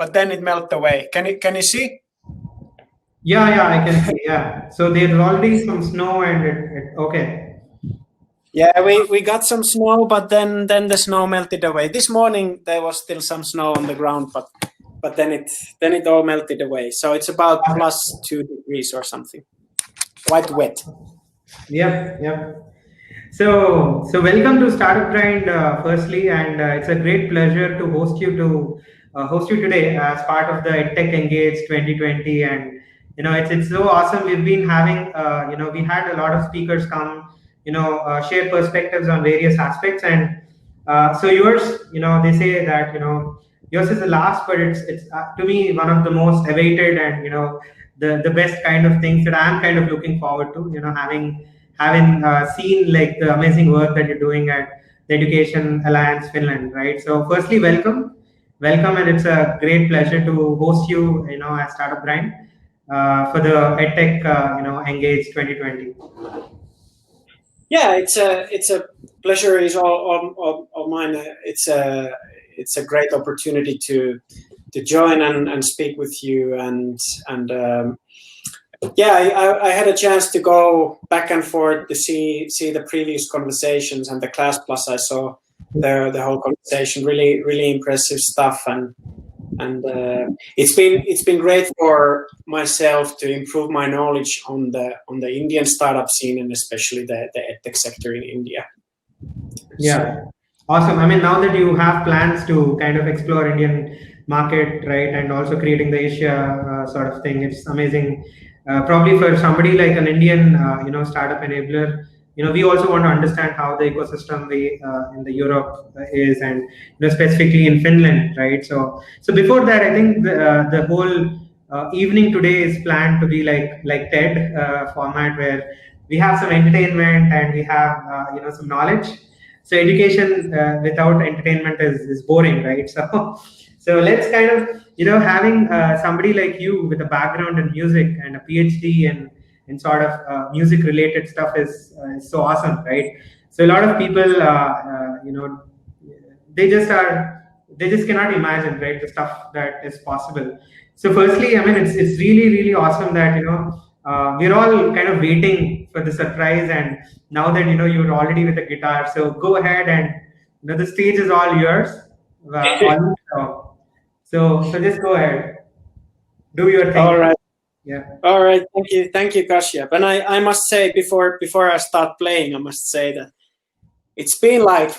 but then it melted away. Can you see? Yeah, I can see. Yeah, so there's already some snow, and okay. Yeah, we got some snow, but then the snow melted away. This morning there was still some snow on the ground, but then it all melted away. So it's about +2 degrees or something. Quite wet. Yep. So welcome to Startup Grind, firstly, and it's a great pleasure to host you today as part of the EdTech Engage 2020. And it's so awesome. We've been having we had a lot of speakers come, share perspectives on various aspects, and so yours, they say that yours is the last, but it's to me one of the most awaited and the best kind of things that I'm kind of looking forward to. Having seen like the amazing work that you're doing at the Education Alliance Finland, right? So, firstly, welcome, and it's a great pleasure to host you, as Startup Grind for the EdTech, Engage 2020. Yeah, it's a pleasure. Is all mine. It's a great opportunity to join and speak with you and. Yeah, I had a chance to go back and forth to see the previous conversations and the Class Plus. I saw the whole conversation. Really impressive stuff, and it's been great for myself to improve my knowledge on the Indian startup scene and especially the EdTech sector in India. Yeah, awesome. I mean, now that you have plans to kind of explore Indian market, right, and also creating the Asia sort of thing, it's amazing. Probably for somebody like an Indian, startup enabler, we also want to understand how the ecosystem in the Europe is, and specifically in Finland, right? So before that, I think the whole evening today is planned to be like TED format, where we have some entertainment and we have some knowledge. So education without entertainment is boring, right? So let's kind of having somebody like you with a background in music and a PhD in sort of music related stuff is so awesome, right? So a lot of people they just cannot imagine, right, the stuff that is possible. So firstly, I mean, it's really awesome that we're all kind of waiting for the surprise, and now that you're already with a guitar, so go ahead and the stage is all yours. Olli. So just go ahead, do your thing. All right. Yeah. All right. Thank you, Kashyap. And I must say before I start playing, I must say that it's been like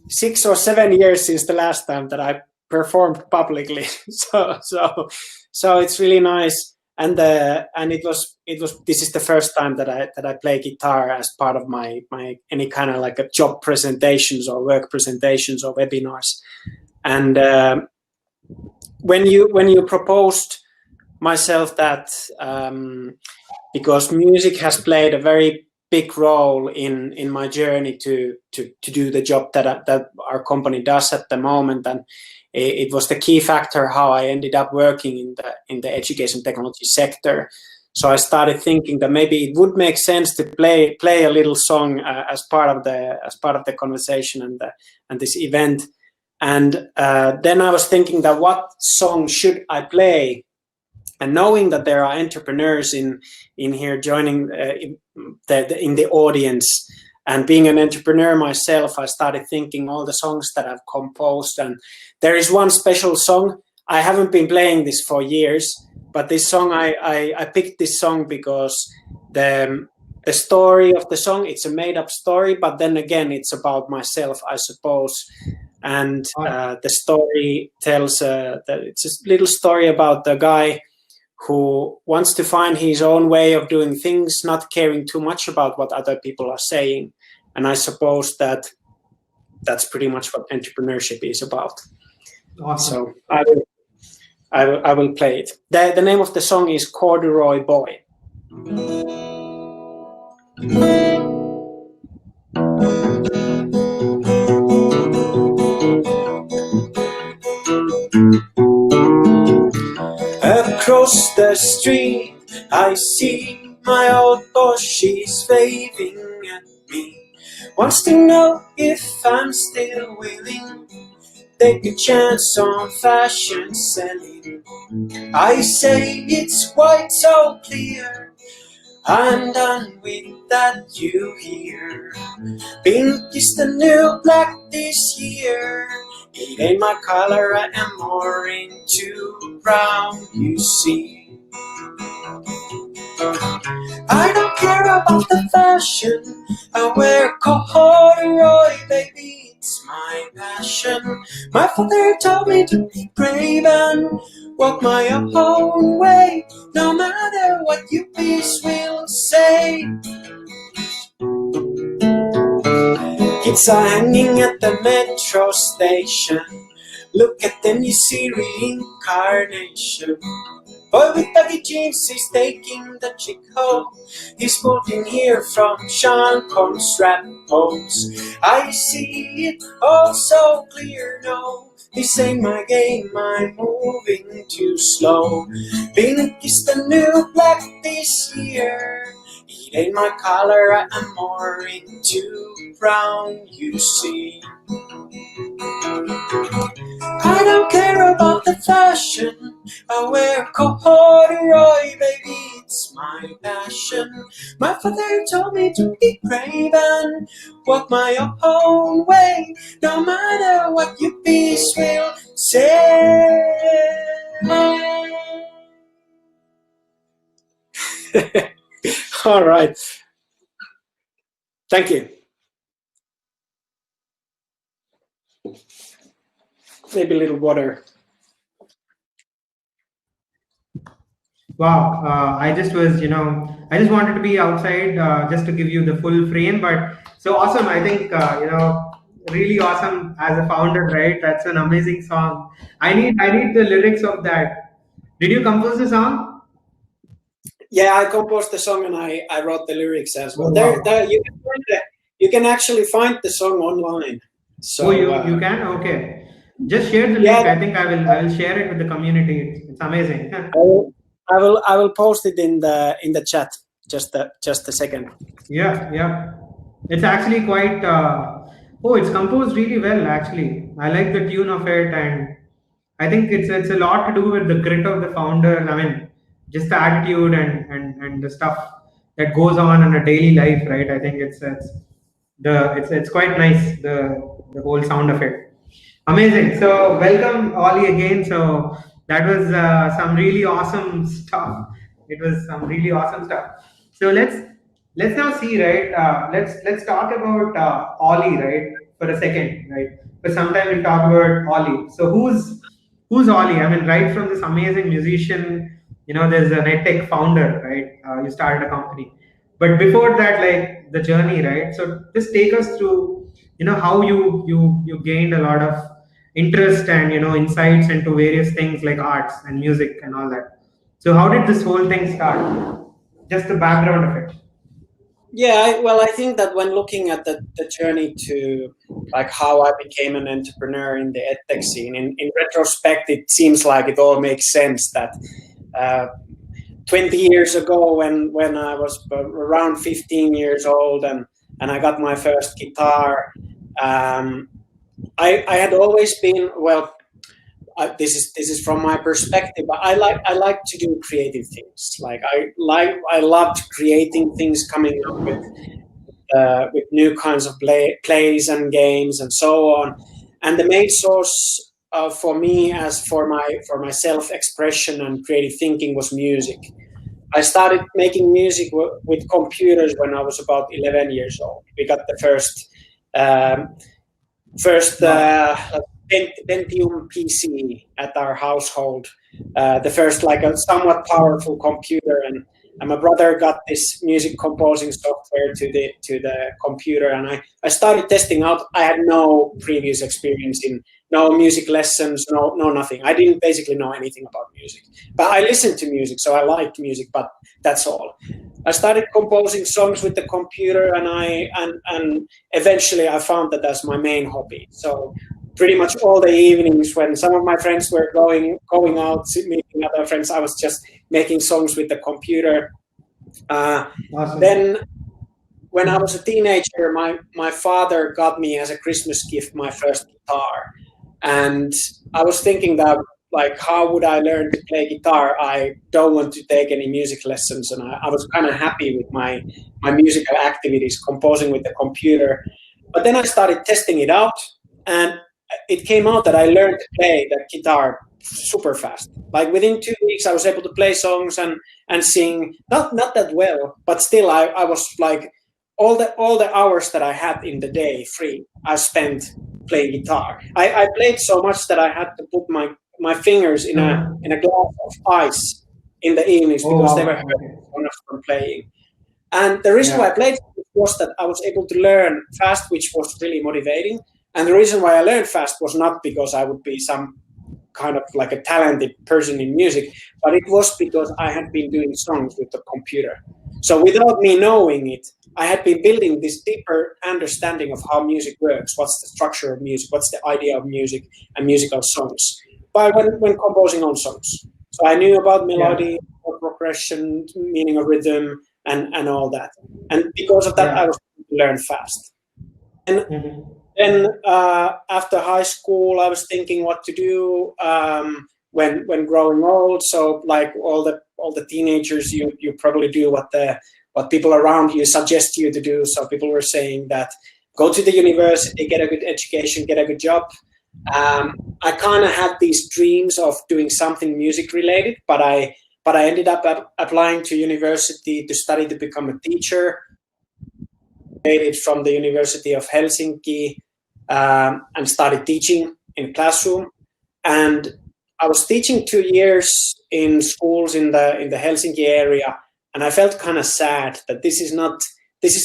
6 or 7 years since the last time that I performed publicly. So it's really nice. And it was this is the first time that I play guitar as part of my any kind of like a job presentations or work presentations or webinars. And when you proposed myself that because music has played a very big role in my journey to do the job that our company does at the moment, and it was the key factor how I ended up working in the education technology sector. So I started thinking that maybe it would make sense to play a little song as part of the conversation and this event. And then I was thinking that what song should I play? And knowing that there are entrepreneurs in here joining in the audience, and being an entrepreneur myself, I started thinking all the songs that I've composed. And there is one special song. I haven't been playing this for years, but this song I picked this song because the story of the song, it's a made-up story, but then again it's about myself, I suppose. And the story tells that it's a little story about the guy who wants to find his own way of doing things, not caring too much about what other people are saying. And I suppose that's pretty much what entrepreneurship is about. Awesome. So I will play it. The name of the song is Corduroy Boy. Across the street, I see my old boss, she's waving at me. Wants to know if I'm still willing take a chance on fashion selling. I say it's quite so clear, I'm done with that you hear. Pink is the new black this year. It ain't my color, I am more into brown, you see. I don't care about the fashion, I wear corduroy, baby, it's my passion. My father told me to be brave and walk my own way, no matter what you peace will say. Kids are hanging at the metro station, look at them, you see reincarnation. Boy with baggy jeans is taking the chick home. He's putting here from Sean Combs rap poems. I see it all so clear now. This ain't my game, I'm moving too slow. Pink is the new black this year. It ain't my color, I am more into brown, you see. I don't care about the fashion, I wear corduroy, baby, it's my passion. My father told me to be brave and walk my own way, no matter what you peace will say. All right. Thank you. Maybe a little water. Wow, I just was, I just wanted to be outside just to give you the full frame, but so awesome. I think, really awesome as a founder, right? That's an amazing song. I need the lyrics of that. Did you compose the song? Yeah, I composed the song and I wrote the lyrics as well. Oh, wow. You can actually find the song online. So Oh, you can? Okay. Just share the link. yeah, I think I will share it with the community. It's amazing. I will post it in the chat. Just a second. Yeah, yeah. It's actually quite. It's composed really well. Actually, I like the tune of it, and I think it's a lot to do with the grit of the founder. I mean, just the attitude and the stuff that goes on in a daily life, right? I think it's quite nice the whole sound of it. Amazing. So welcome Ollie again. So that was some really awesome stuff. It was some really awesome stuff. So let's now see, right? Let's talk about Ollie, right, for a second, right? For some time we'll talk about Ollie. So who's Ollie? I mean, right from this amazing musician, there's an EdTech founder, right? You started a company, but before that, like the journey, right? So just take us through, how you gained a lot of interest and insights into various things like arts and music and all that. So how did this whole thing start? Just the background of it. Yeah, I think that when looking at the journey to like how I became an entrepreneur in the EdTech scene, in retrospect, it seems like it all makes sense that 20 years ago when I was around 15 years old and I got my first guitar, I had always been this is from my perspective, but I like to do creative things. I loved creating things, coming up with new kinds of plays and games and so on. And the main source for me as for my self expression and creative thinking was music. I started making music with computers when I was about 11 years old. We got the first Pentium PC at our household, the first like a somewhat powerful computer, and my brother got this music composing software to the computer, and I started testing out. I had no previous experience no music lessons, no nothing. I didn't basically know anything about music, but I listened to music, so I liked music, but that's all. I started composing songs with the computer, and eventually I found that as my main hobby. So pretty much all the evenings when some of my friends were going out meeting other friends, I was just making songs with the computer. Awesome. Then when I was a teenager, my father got me as a Christmas gift my first guitar. And I was thinking that, like, how would I learn to play guitar? I don't want to take any music lessons, and I was kind of happy with my musical activities, composing with the computer. But then I started testing it out, and it came out that I learned to play the guitar super fast. Like within 2 weeks, I was able to play songs and sing. Not that well, but still, I was like all the hours that I had in the day free, I spent playing guitar. I played so much that I had to put my fingers in a glass of ice in the evenings because they were hurting so much from playing. And the reason why I played was that I was able to learn fast, which was really motivating. And the reason why I learned fast was not because I would be some kind of like a talented person in music, but it was because I had been doing songs with the computer. So without me knowing it, I had been building this deeper understanding of how music works, what's the structure of music, what's the idea of music and musical songs, but when composing own songs. So I knew about melody, progression, meaning of rhythm, and all that. And because of that, I was able to learn fast. And then after high school, I was thinking what to do when growing old. So like all the teenagers, you probably do what people around you suggest you to do. So people were saying that go to the university, get a good education, get a good job. I kind of had these dreams of doing something music related, but I ended up applying to university to study to become a teacher. From the University of Helsinki and started teaching in classroom. And I was teaching 2 years in schools in the Helsinki area, and I felt kind of sad that this is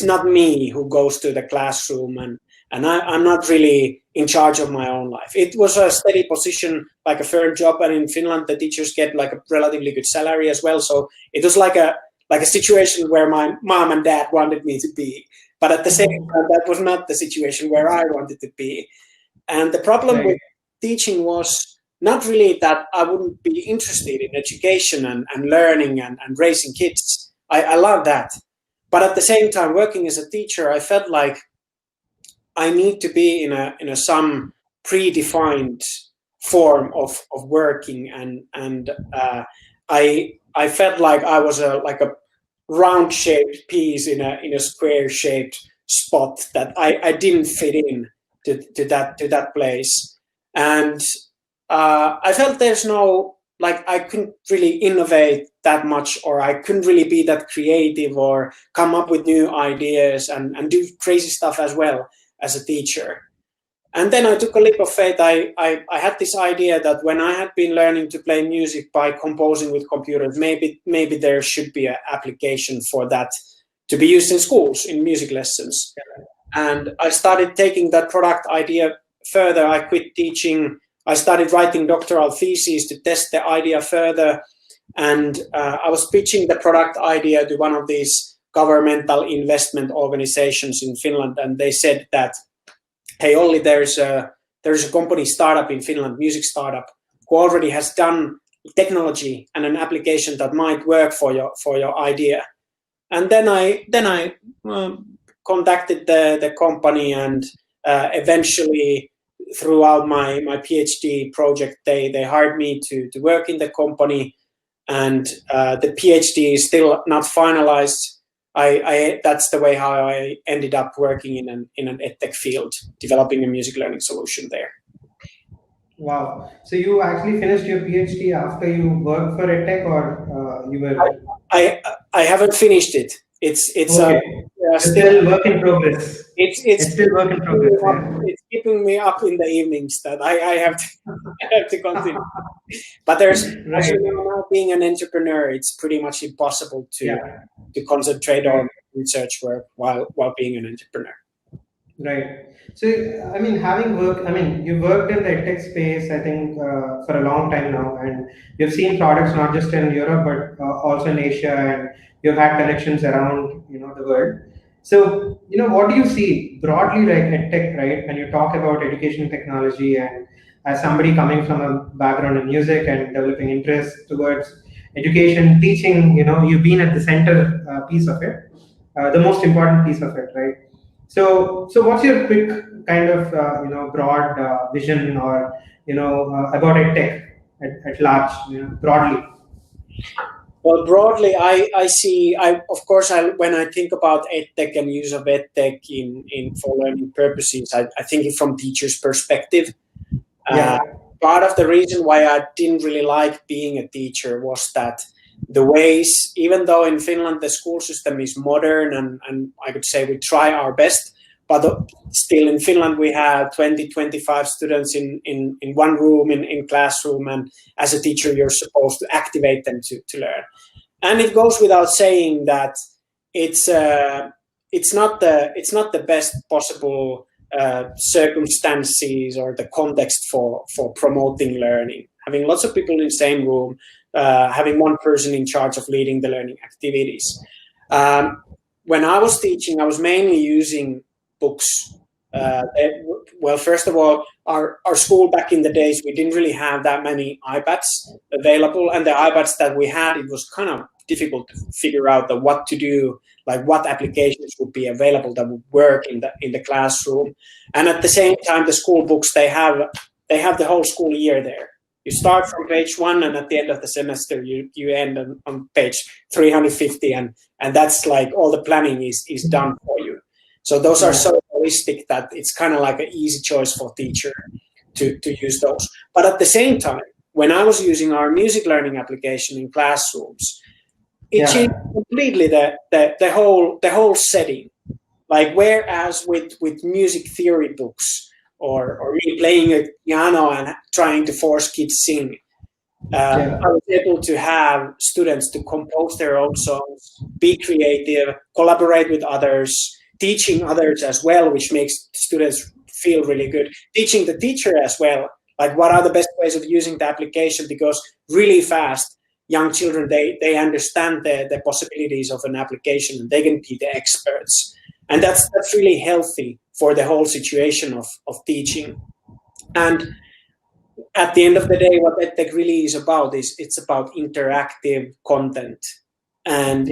not me who goes to the classroom, and I'm not really in charge of my own life. It was a steady position, like a fair job, and in Finland the teachers get like a relatively good salary as well. So it was like a situation where my mom and dad wanted me to be. But at the same time, that was not the situation where I wanted to be. And the problem with teaching was not really that I wouldn't be interested in education and learning and raising kids. I love that. But at the same time, working as a teacher, I felt like I need to be in a some predefined form of working, and I felt like I was like a round-shaped piece in a square-shaped spot that I didn't fit in to that place, and I felt there's no, like, I couldn't really innovate that much, or I couldn't really be that creative or come up with new ideas and do crazy stuff as well as a teacher. And then I took a leap of faith. I had this idea that when I had been learning to play music by composing with computers, maybe there should be an application for that to be used in schools, in music lessons. And I started taking that product idea further. I quit teaching. I started writing doctoral theses to test the idea further. And I was pitching the product idea to one of these governmental investment organizations in Finland. And they said that, hey, Olli, there's a company startup in Finland, music startup, who already has done technology and an application that might work for your idea. And then I contacted the company, and eventually, throughout my PhD project, they hired me to work in the company, and the PhD is still not finalized. That's the way how I ended up working in an EdTech field, developing a music learning solution there. Wow! So you actually finished your PhD after you worked for EdTech, or you were? I haven't finished it. It's okay. Still work in progress. It's still work in progress. It's keeping me up in the evenings that I have to continue. But there's actually, now being an entrepreneur, it's pretty much impossible to concentrate on research work while being an entrepreneur. Right. So, I mean, you worked in the EdTech space, I think, for a long time now, and you've seen products not just in Europe, but also in Asia, and you've had connections around, the world. So, what do you see broadly, like EdTech, right? When you talk about education technology, and as somebody coming from a background in music and developing interest towards education, teaching, you've been at the center piece of it, the most important piece of it, right? So what's your quick kind of broad vision or about EdTech at large, broadly? Well, broadly, I see. Of course, when I think about EdTech and use of EdTech in for learning purposes, I think it from teachers' perspective. Yeah. Part of the reason why I didn't really like being a teacher was that the ways, even though in Finland the school system is modern and I could say we try our best, but still in Finland we have 20, 25 students in one room, in classroom, and as a teacher you're supposed to activate them to learn. And it goes without saying that it's not the best possible circumstances or the context for promoting learning. Having lots of people in the same room, having one person in charge of leading the learning activities. When I was teaching, I was mainly using books. Well, first of all, our school back in the days, we didn't really have that many iPads available, and the iPads that we had, it was kind of difficult to figure out what to do, like what applications would be available that would work in the classroom. And at the same time, the school books, they have the whole school year there. You start from page 1, and at the end of the semester, you end on page 350, and that's like all the planning is done for you. So those are so holistic that it's kind of like an easy choice for teacher to use those. But at the same time, when I was using our music learning application in classrooms, it changed completely the whole setting. Like whereas with music theory books or me playing a piano and trying to force kids sing, I was able to have students to compose their own songs, be creative, collaborate with others, teaching others as well, which makes students feel really good. Teaching the teacher as well, like what are the best ways of using the application, because really fast, young children, they understand the possibilities of an application and they can be the experts. And that's really healthy for the whole situation of teaching. And at the end of the day, what EdTech really is about is it's about interactive content. And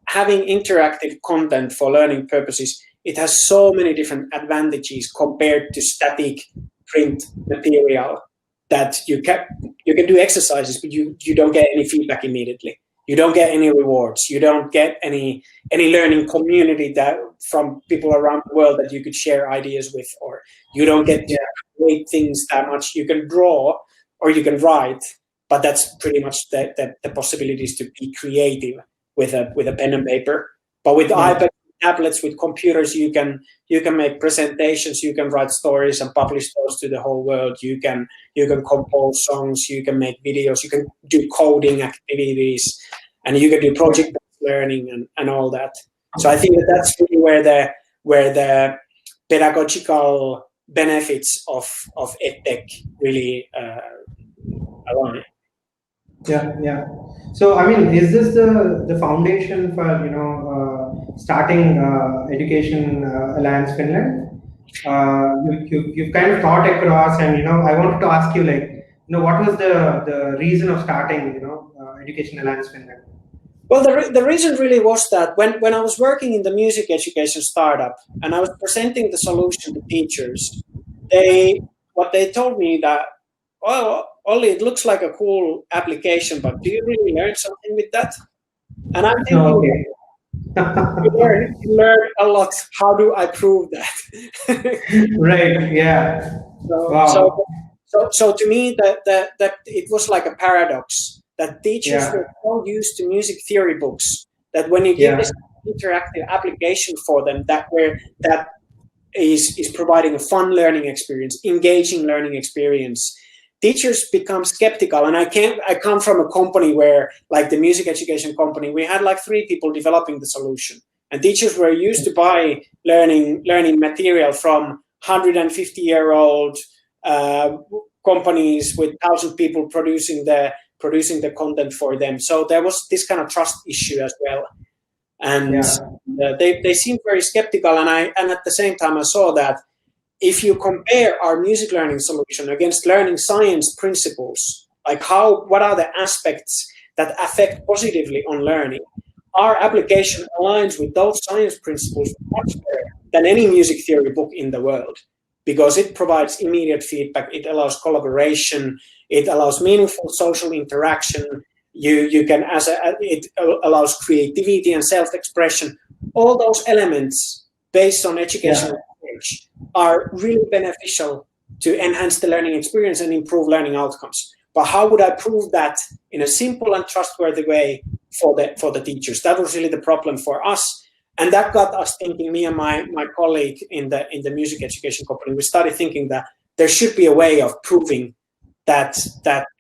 having interactive content for learning purposes, it has so many different advantages compared to static print material that you can do exercises, but you don't get any feedback immediately. You don't get any rewards. You don't get any learning community that from people around the world that you could share ideas with, or you don't get to create things that much. You can draw or you can write, but that's pretty much the possibilities to be creative with a pen and paper. But with iPads, tablets, with computers, you can make presentations, you can write stories and publish those to the whole world. You can compose songs, you can make videos, you can do coding activities, and you can do project-based learning and all that. So I think that's really where the pedagogical benefits of EdTech really align. Yeah. So, I mean, is this the foundation for starting Education Alliance Finland? You've kind of thought across, and I wanted to ask you, what was the reason of starting Education Alliance Finland? Well, the reason really was that when I was working in the music education startup and I was presenting the solution to teachers, they told me that, well, Olli, it looks like a cool application, but do you really learn something with that? And I'm thinking, you learn a lot. How do I prove that? Right. Yeah. So to me, that it was like a paradox that teachers were so used to music theory books that when you give this interactive application for them, that is providing a fun learning experience, engaging learning experience, teachers become skeptical. And I come from a company where, like the music education company, we had like 3 people developing the solution, and teachers were used to buy learning material from 150-year-old companies with 1,000 people producing the content for them. So there was this kind of trust issue as well, and they seemed very skeptical. And at the same time, I saw that if you compare our music learning solution against learning science principles, like what are the aspects that affect positively on learning, our application aligns with those science principles much better than any music theory book in the world, because it provides immediate feedback, it allows collaboration, it allows meaningful social interaction, it allows creativity and self-expression. All those elements based on educational research are really beneficial to enhance the learning experience and improve learning outcomes. But how would I prove that in a simple and trustworthy way for the teachers? That was really the problem for us. And that got us thinking, me and my colleague in the music education company, we started thinking that there should be a way of proving that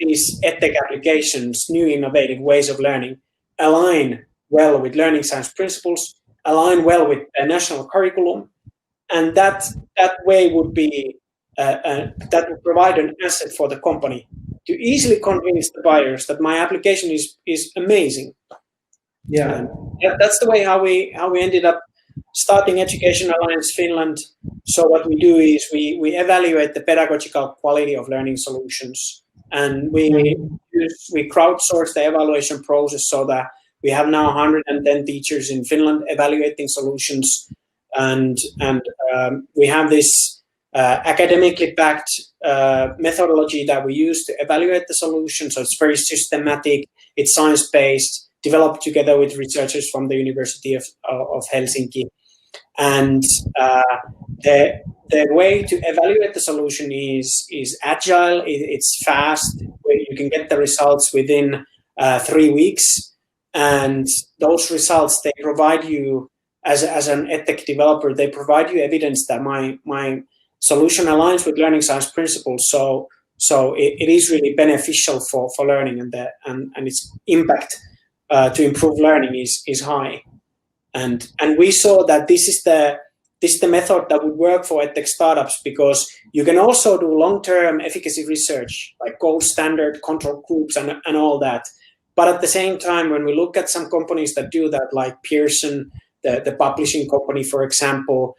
these EdTech applications, new innovative ways of learning, align well with learning science principles, align well with a national curriculum, and that way would be that would provide an asset for the company to easily convince the buyers that my application is amazing. Yeah, that's the way how we ended up starting Education Alliance Finland. So what we do is we evaluate the pedagogical quality of learning solutions, and we crowdsource the evaluation process so that we have now 110 teachers in Finland evaluating solutions, and we have this academically backed methodology that we use to evaluate the solution. So it's very systematic, it's science-based, developed together with researchers from the University of Helsinki. And the way to evaluate the solution is agile, it's fast, where you can get the results within 3 weeks. And those results, they provide you, as an EdTech developer, they provide you evidence that my solution aligns with learning science principles. So it is really beneficial for learning, and its impact to improve learning is high. And we saw that this is the method that would work for EdTech startups, because you can also do long-term efficacy research, like gold standard control groups and all that. But at the same time, when we look at some companies that do that, like Pearson, the publishing company, for example,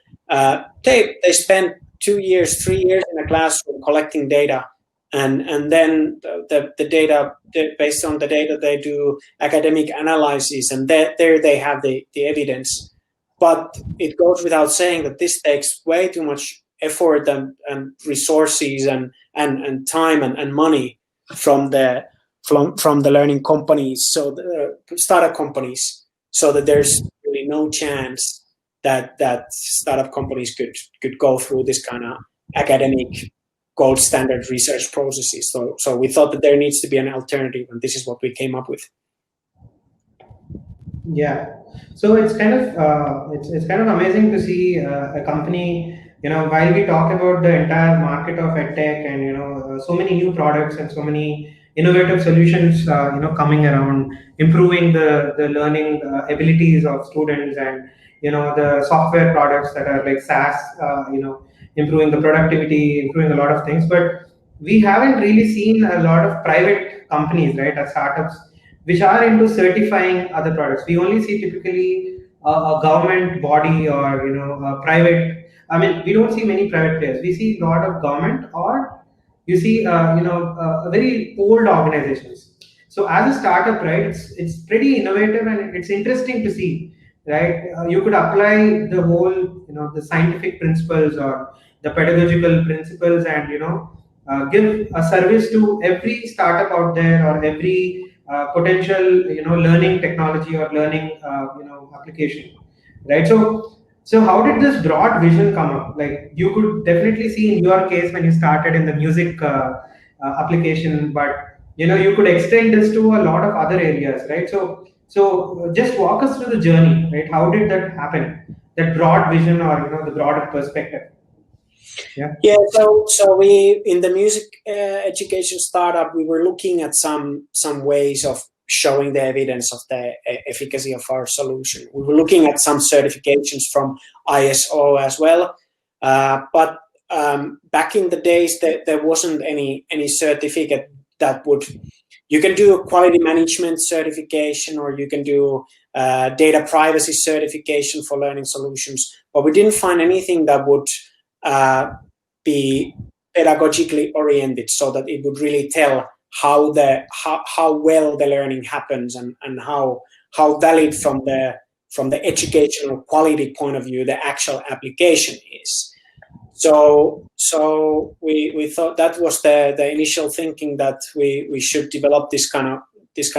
they spend 2 years, 3 years in a classroom collecting data. And then the data, based on the data, they do academic analysis, and there they have the evidence. But it goes without saying that this takes way too much effort and resources and time and money from the learning companies, so the startup companies, so that there's really no chance that startup companies could go through this kind of academic gold standard research processes. So we thought that there needs to be an alternative, and this is what we came up with. Yeah, so it's kind of amazing to see a company, while we talk about the entire market of EdTech and so many new products and so many innovative solutions coming around, improving the learning abilities of students, and the software products that are like SaaS, improving the productivity, improving a lot of things. But we haven't really seen a lot of private companies, right, as startups, which are into certifying other products. We only see typically a government body or a private. I mean, we don't see many private players. We see a lot of government, or you see very old organizations. So as a startup, right, it's pretty innovative, and it's interesting to see, right? You could apply the whole the scientific principles or the pedagogical principles, and give a service to every startup out there, or every potential learning technology or learning application, right? So how did this broad vision come up? Like, you could definitely see in your case when you started in the music application, but you could extend this to a lot of other areas, right? So just walk us through the journey, right? How did that happen? That broad vision, or the broader perspective. Yeah. So we, in the music education startup, we were looking at some ways of showing the evidence of the efficacy of our solution. We were looking at some certifications from ISO as well, but back in the days, there wasn't any certificate that would. You can do a quality management certification, or you can do data privacy certification for learning solutions, but we didn't find anything that would be pedagogically oriented, so that it would really tell how well the learning happens, and how valid from the from the educational quality point of view the actual application is. So we thought that was the initial thinking, that we should develop this kind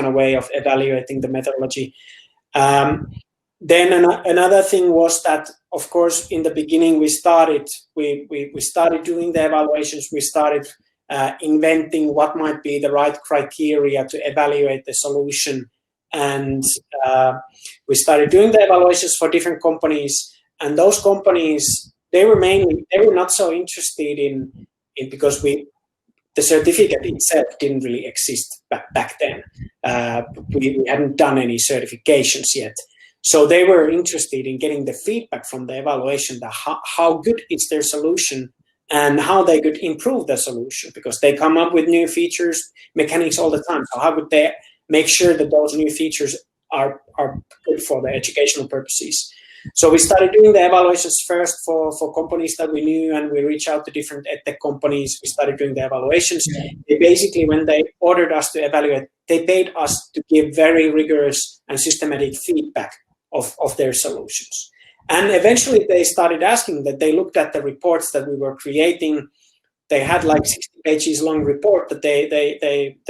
of way of evaluating the methodology. Then another thing was that, of course, in the beginning we started doing the evaluations. We started inventing what might be the right criteria to evaluate the solution, and we started doing the evaluations for different companies. And those companies, they were not so interested in because the certificate itself didn't really exist back then. We hadn't done any certifications yet. So they were interested in getting the feedback from the evaluation, that how good is their solution and how they could improve the solution, because they come up with new features, mechanics all the time. So how could they make sure that those new features are good for the educational purposes? So we started doing the evaluations first for companies that we knew, and we reached out to different EdTech companies. We started doing the evaluations. They basically, when they ordered us to evaluate, they paid us to give very rigorous and systematic feedback of their solutions. And eventually they started asking that. They looked at the reports that we were creating. They had like 60 pages long report that they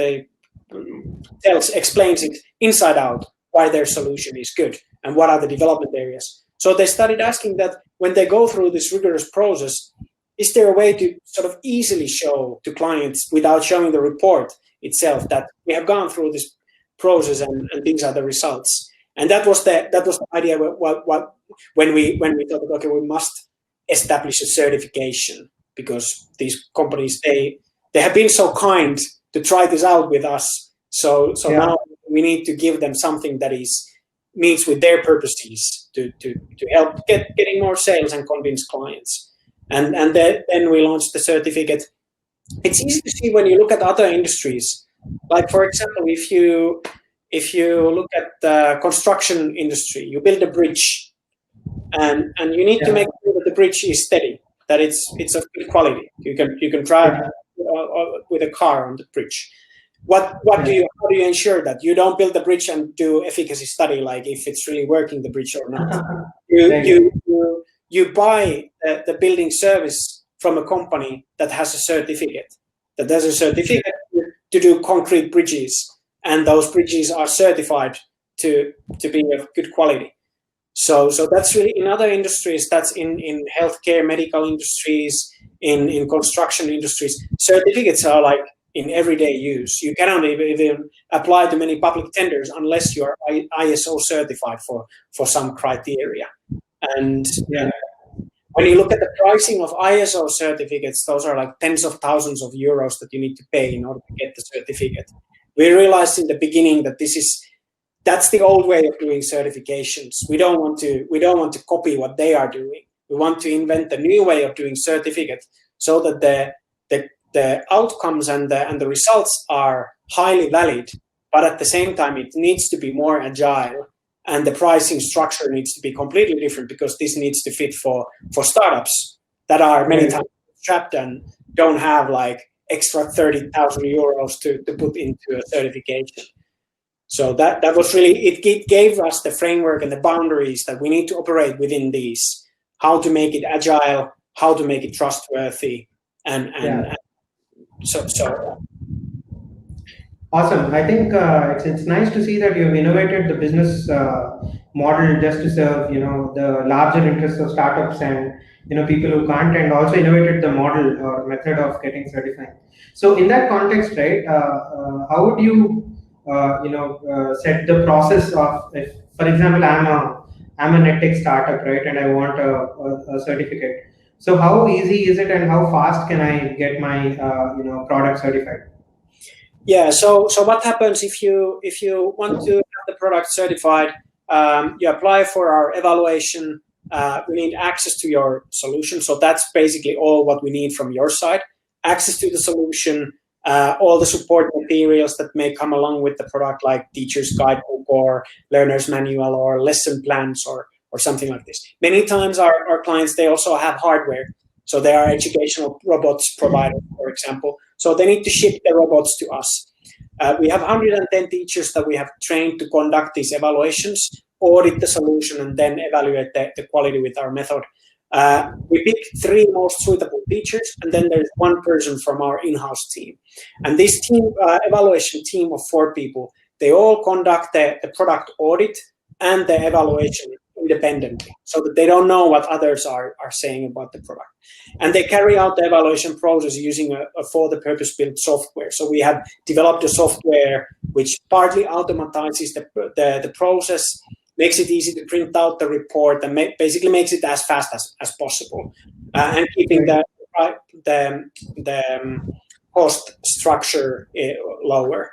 explains it inside out why their solution is good and what are the development areas. So they started asking that when they go through this rigorous process, is there a way to sort of easily show to clients without showing the report itself that we have gone through this process and these are the results? And that was the idea. When we thought, okay, we must establish a certification, because these companies they have been so kind to try this out with us. So now we need to give them something that meets with their purposes to help getting more sales and convince clients. And then we launched the certificate. It's easy to see when you look at other industries. Like, for example, if you look at the construction industry, you build a bridge, and you need to make sure that the bridge is steady, that it's of good quality. You can drive with a car on the bridge. How do you ensure that you don't build the bridge and do efficacy study, like if it's really working, the bridge, or not? You buy the building service from a company that has a certificate, to do concrete bridges, and those bridges are certified to be of good quality. So that's really, in other industries, that's in healthcare, medical industries, in construction industries, certificates are like in everyday use. You cannot even apply to many public tenders unless you are ISO certified for some criteria. And when you look at the pricing of ISO certificates, those are like tens of thousands of euros that you need to pay in order to get the certificate. We realized in the beginning that that's the old way of doing certifications. We don't want to copy what they are doing. We want to invent a new way of doing certificate, so that the outcomes and the results are highly valid, but at the same time it needs to be more agile, and the pricing structure needs to be completely different, because this needs to fit for startups that are many times trapped and don't have like extra 30,000 euros to put into a certification. So that was really, it gave us the framework and the boundaries that we need to operate within these, how to make it agile, how to make it trustworthy, and so. Awesome. I think it's nice to see that you've innovated the business model just to serve the larger interests of startups and people who can't, and also innovated the model or method of getting certified. So in that context, right, how would you set the process of, if, for example, I'm an EdTech startup, right, and I want a certificate. So how easy is it, and how fast can I get my product certified? Yeah. So what happens if you want to have the product certified? You apply for our evaluation. We need access to your solution. So that's basically all what we need from your side. Access to the solution, all the support materials that may come along with the product, like teacher's guidebook or learner's manual or lesson plans or something like this. Many times our clients, they also have hardware. So they are educational robots providers, for example. So they need to ship the robots to us. We have 110 teachers that we have trained to conduct these evaluations. audit the solution, and then evaluate the quality with our method. We pick 3 most suitable teachers, and then there's 1 person from our in-house team. And this team, evaluation team of 4 people, they all conduct the product audit and the evaluation independently, so that they don't know what others are saying about the product. And they carry out the evaluation process using a for the purpose built software. So we have developed a software which partly automatizes the process, makes it easy to print out the report, and basically makes it as fast as possible, and keeping the cost structure lower.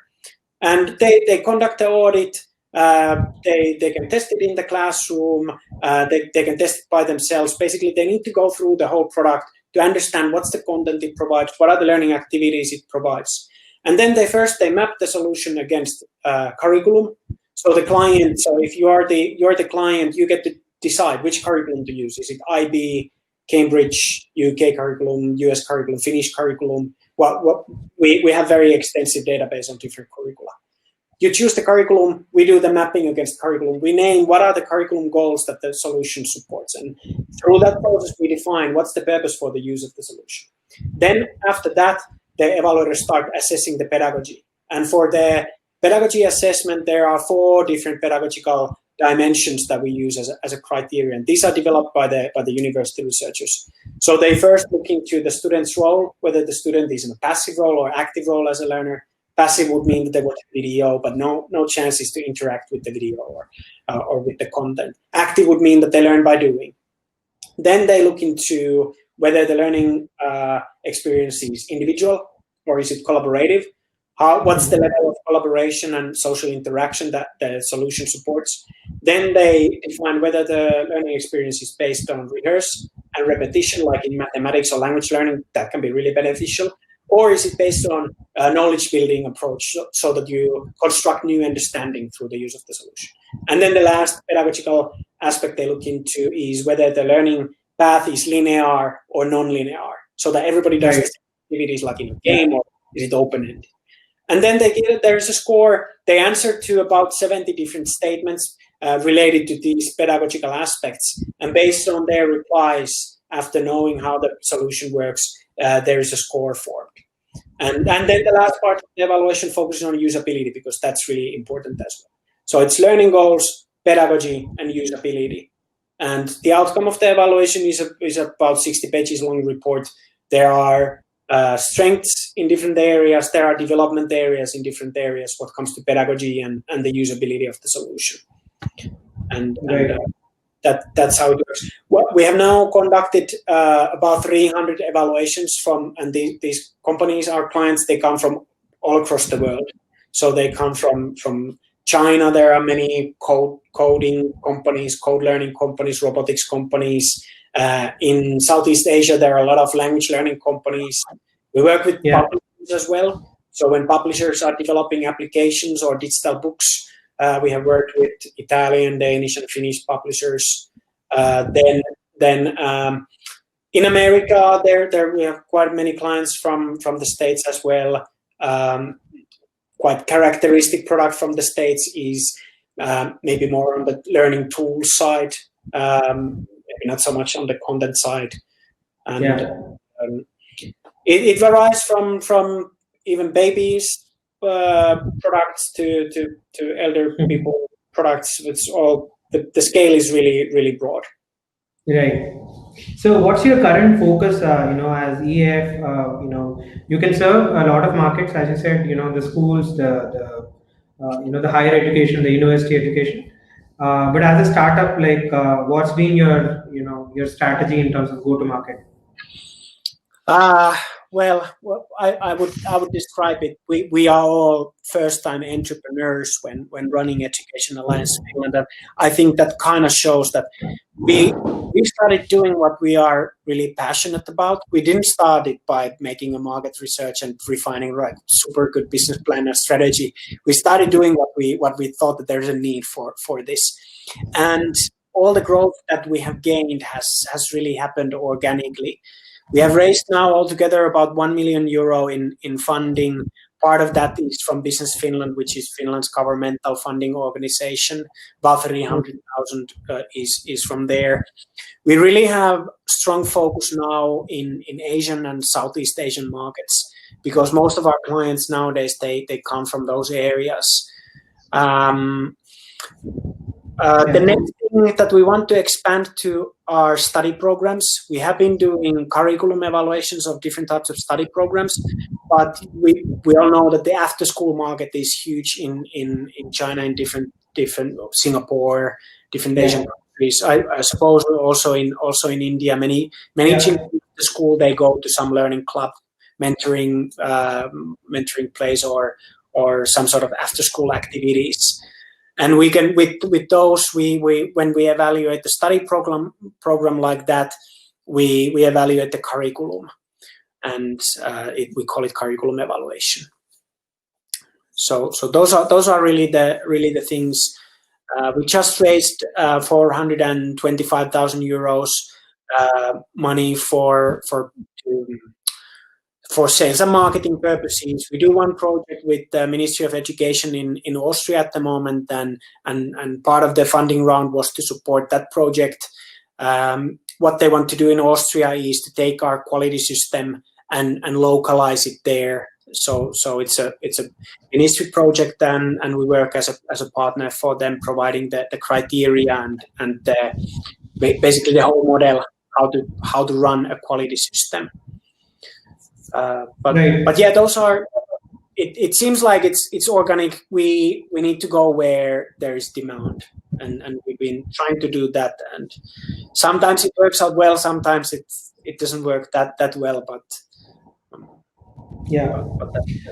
And they conduct the audit. They can test it in the classroom. They can test it by themselves. Basically, they need to go through the whole product to understand what's the content it provides, what are the learning activities it provides. And then they map the solution against curriculum. So the client, so if you're the client, you get to decide which curriculum to use. Is it IB, Cambridge, UK curriculum, US curriculum, Finnish curriculum? We have very extensive database on different curricula. You choose the curriculum, we do the mapping against curriculum. We name what are the curriculum goals that the solution supports. And through that process, we define what's the purpose for the use of the solution. Then after that, the evaluators start assessing the pedagogy. And for the pedagogy assessment, there are 4 different pedagogical dimensions that we use as a criterion. These are developed by the university researchers. So they first look into the student's role, whether the student is in a passive role or active role as a learner. Passive would mean that they watch a video, but no chances to interact with the video or with the content. Active would mean that they learn by doing. Then they look into whether the learning experience is individual or is it collaborative. What's the level of collaboration and social interaction that the solution supports. Then they define whether the learning experience is based on rehearse and repetition, like in mathematics or language learning, that can be really beneficial. Or is it based on a knowledge building approach, so that you construct new understanding through the use of the solution. And then the last pedagogical aspect they look into is whether the learning path is linear or non-linear, so that everybody does activities like in a game, or is it open-ended. And then there's a score. They answer to about 70 different statements related to these pedagogical aspects. And based on their replies, after knowing how the solution works, there is a score formed. And then the last part of the evaluation focuses on usability, because that's really important as well. So it's learning goals, pedagogy, and usability. And the outcome of the evaluation is about 60 pages long report. There are strengths in different areas. There are development areas in different areas what comes to pedagogy and the usability of the solution. And that's how it works. We have now conducted about 300 evaluations and these companies, our clients, they come from all across the world. So they come from China. There are many coding companies, code learning companies, robotics companies. In Southeast Asia, there are a lot of language learning companies. We work with publishers as well. So when publishers are developing applications or digital books, we have worked with Italian, Danish, and Finnish publishers. Then in America, there we have quite many clients from the States as well. Quite characteristic product from the States is maybe more on the learning tools side, maybe not so much on the content side. And it varies from even babies products to elder people products. It's all the scale is really broad. Right. So what's your current focus, as EAF, you can serve a lot of markets, as you said, the schools, the higher education, the university education. But as a startup, what's been your strategy in terms of go to market? Well, I would describe it. We are all first-time entrepreneurs when running Education Alliance Finland. And I think that kind of shows that we started doing what we are really passionate about. We didn't start it by making a market research and refining super good business plan or strategy. We started doing what we thought that there's a need for this, and all the growth that we have gained has really happened organically. We have raised now altogether about €1 million in funding part of that is from Business Finland, which is Finland's governmental funding organization. About 300,000 is from there. We really have strong focus now in Asian and Southeast Asian markets, because most of our clients nowadays, they come from those areas. The next thing that we want to expand to are study programs. We have been doing curriculum evaluations of different types of study programs, but we all know that the after-school market is huge in China, in different Singapore, different Asian countries. I suppose also in India, many children at the school, they go to some learning club, mentoring place, or some sort of after-school activities. And we can with those we when we evaluate the study program like that, we evaluate the curriculum, and we call it curriculum evaluation. So those are really the things. We just raised 425,000 euros money for sales and marketing purposes. We do one project with the Ministry of Education in Austria at the moment, and part of the funding round was to support that project. What they want to do in Austria is to take our quality system and localize it there. So it's a ministry project, and we work as a partner for them, providing the criteria and basically the whole model, how to run a quality system. But yeah, those are. It seems like it's organic. We need to go where there is demand, and we've been trying to do that. And sometimes it works out well, sometimes it doesn't work that well. But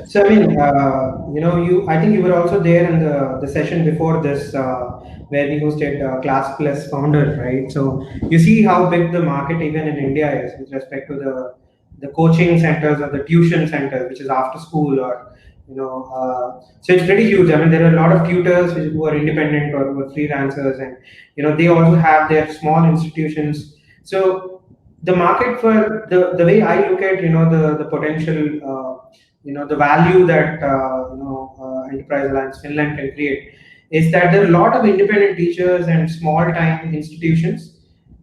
so I mean, I think you were also there in the session before this, where we hosted Class Plus founders, right? So you see how big the market even in India is with respect to the coaching centers or the tuition centers, which is after school, or so it's pretty huge. I mean, there are a lot of tutors who are independent or who are freelancers, and they also have their small institutions. So the market for the way I look at the potential, the value that Enterprise Alliance Finland can create is that there are a lot of independent teachers and small time institutions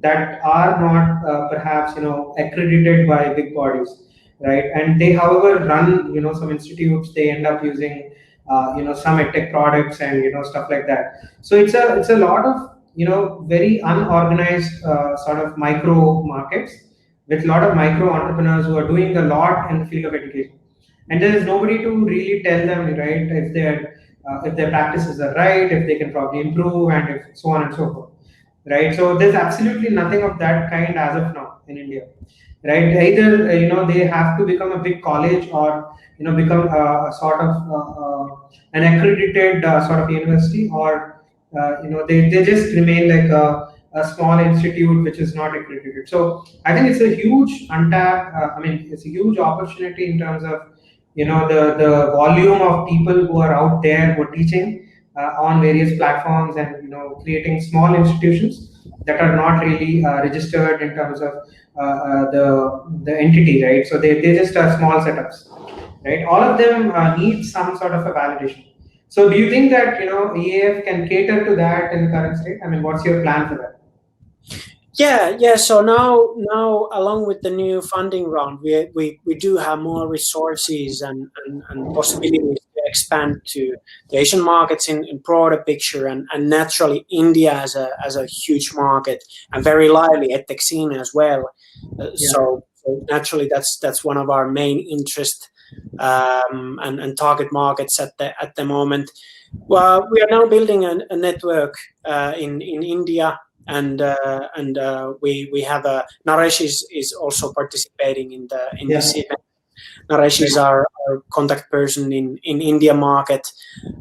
that are not perhaps accredited by big bodies, right? And they, however, run some institutes. They end up using some EdTech products and stuff like that. So it's a lot of very unorganized sort of micro markets with a lot of micro entrepreneurs who are doing a lot in the field of education, and there is nobody to really tell them, right, if their practices are right, if they can probably improve, and if so on and so forth. Right, so there's absolutely nothing of that kind as of now in India, right? Either they have to become a big college, or become a sort of an accredited sort of university, or they just remain like a small institute which is not accredited. So I think it's a huge untapped. It's a huge opportunity in terms of the volume of people who are out there who are teaching on various platforms, and creating small institutions that are not really registered in terms of the entity, right? So they just are small setups, right? All of them need some sort of a validation. So do you think that EAF can cater to that in the current state? I mean, what's your plan for that? Yeah. So now along with the new funding round, we do have more resources and possibilities to expand to the Asian markets in broader picture, and naturally India as a huge market and very lively EdTech scene as well. So naturally that's one of our main interest and target markets at the moment. Well, we are now building a network in India. And we have Naresh is also participating in this event. Naresh is our contact person in India market,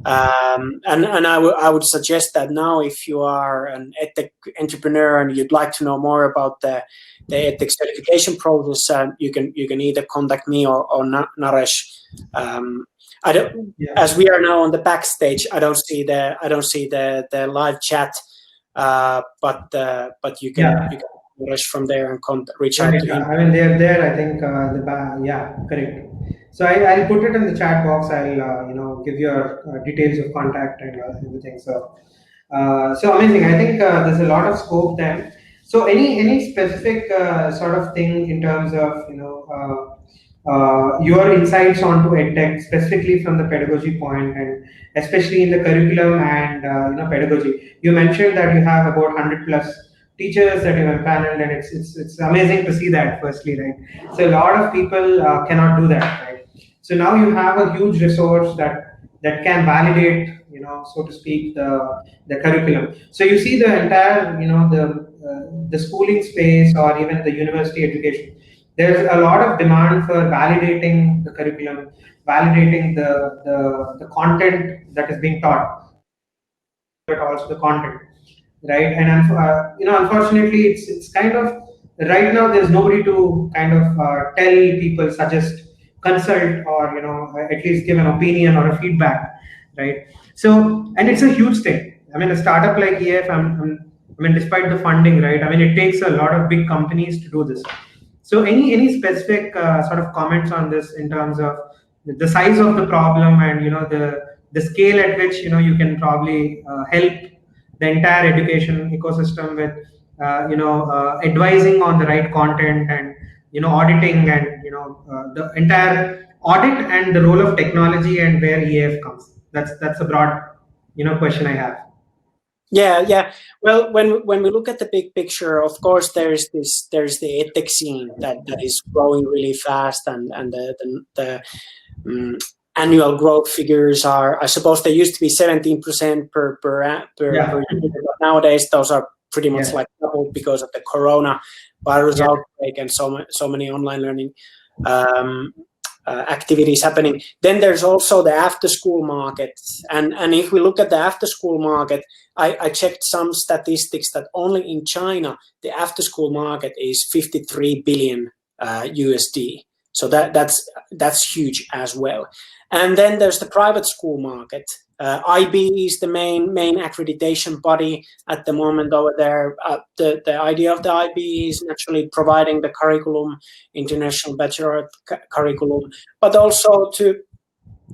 and I would suggest that now, if you are an EdTech entrepreneur and you'd like to know more about the EdTech certification process, you can either contact me or Naresh. As we are now on the backstage, I don't see the live chat. But you can Rush from there and reach out Right. to him. I mean, they're there. I think yeah, correct. So I'll put it in the chat box. I'll give your details of contact and everything. So so amazing. I think there's a lot of scope there. So any specific sort of thing in terms of your insights onto EdTech, specifically from the pedagogy point, and especially in the curriculum and pedagogy. You mentioned that you have about 100 plus teachers that you have paneled, and it's amazing to see that. Firstly, right? So a lot of people cannot do that, right? So now you have a huge resource that can validate, so to speak, the curriculum. So you see the entire, the schooling space or even the university education. There's a lot of demand for validating the curriculum, validating the content that is being taught, but also the content, right? And unfortunately, it's kind of right now there's nobody to kind of tell people, suggest, consult, or at least give an opinion or a feedback, right? So, and it's a huge thing. I mean, a startup like EF, I mean, despite the funding, right? I mean, it takes a lot of big companies to do this. So, any specific sort of comments on this in terms of the size of the problem and the scale at which you can probably help the entire education ecosystem with advising on the right content and auditing and the entire audit and the role of technology and where EF comes. That's a broad question I have. Yeah. Well, when we look at the big picture, of course, there's the EdTech scene that is growing really fast, and the annual growth figures are, I suppose, they used to be 17% per year, but nowadays those are pretty much like doubled because of the coronavirus outbreak and so many online learning activities happening. Then there's also the after-school market, and if we look at the after-school market, I checked some statistics that only in China the after-school market is 53 billion USD. So that's huge as well. And then there's the private school market. IB is the main accreditation body at the moment over there. The idea of the IB is naturally providing the curriculum, international baccalaureate curriculum, but also to